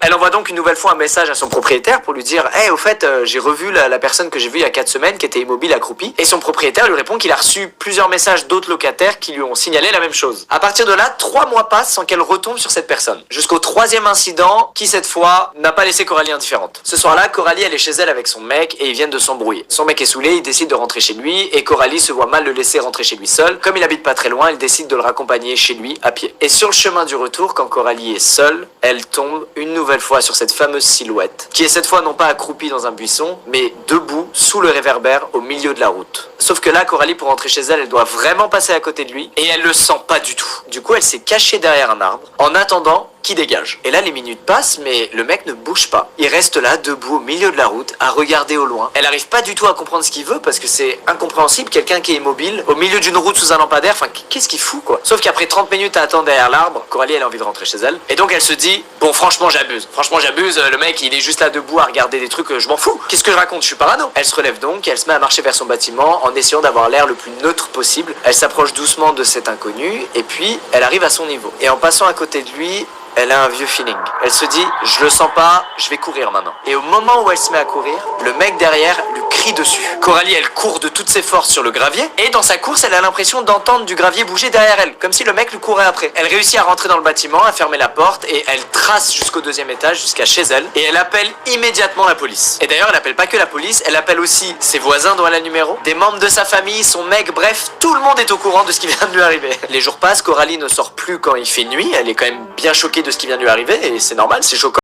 Elle envoie donc une nouvelle fois un message à son propriétaire pour lui dire hey, au fait, j'ai revu la personne que j'ai vue il y a 4 semaines qui était immobile accroupie. Et son propriétaire lui répond qu'il a reçu plusieurs messages d'autres locataires qui lui ont signalé la même chose. À partir de là, 3 mois passent sans qu'elle retombe sur cette personne. Jusqu'au 3e incident qui, cette fois, n'a pas laissé Coralie indifférente. Ce soir-là, Coralie, elle est chez elle avec son mec et ils viennent de s'embrouiller. Son mec est saoulé, il décide de rentrer chez lui et Coralie se voit mal le laisser rentrer chez lui seul. Comme il habite pas très loin, elle décide de le raccompagner chez lui à pied. Et sur le chemin du retour, quand Coralie est seule, elle tombe une nouvelle fois sur cette fameuse silhouette, qui est cette fois non pas accroupie dans un buisson, mais debout sous le réverbère au milieu de la route. Sauf que là, Coralie, pour rentrer chez elle, elle doit vraiment passer à côté de lui, et elle le sent pas du tout. Du coup, elle s'est cachée derrière un arbre, en attendant qu'il dégage. Et là, les minutes passent, mais le mec ne bouge pas. Il reste là, debout au milieu de la route, à regarder au loin. Elle arrive pas du tout à comprendre ce qu'il veut, parce que c'est incompréhensible, quelqu'un qui est immobile, au milieu d'une route sous un lampadaire, enfin, qu'est-ce qu'il fout, quoi? Sauf qu'après 30 minutes à attendre derrière l'arbre, Coralie, elle a envie de rentrer chez elle, et donc elle se dit, bon, franchement, j'abuse, le mec, il est juste là debout à regarder des trucs, je m'en fous. Qu'est-ce que je raconte? Je suis parano. Elle se relève donc, elle se met à marcher vers son bâtiment, en essayant d'avoir l'air le plus neutre possible. Elle s'approche doucement de cet inconnu, et puis, elle arrive à son niveau. Et en passant à côté de lui, elle a un vieux feeling. Elle se dit, je le sens pas, je vais courir maintenant. Et au moment où elle se met à courir, le mec derrière lui crie dessus. Coralie, elle court de toutes ses forces sur le gravier, et dans sa course, elle a l'impression d'entendre du gravier bouger derrière elle, comme si le mec lui courait après. Elle réussit à rentrer dans le bâtiment, à fermer la porte, et elle trace jusqu'au 2e étage, jusqu'à chez elle, et elle appelle immédiatement la police. Et d'ailleurs, elle appelle pas que la police, elle appelle aussi ses voisins dont elle a le numéro, des membres de sa famille, son mec, bref, tout le monde est au courant de ce qui vient de lui arriver. Les jours passent, Coralie ne sort plus quand il fait nuit, elle est quand même bien choquée de ce qui vient de lui arriver, et c'est normal, c'est choquant.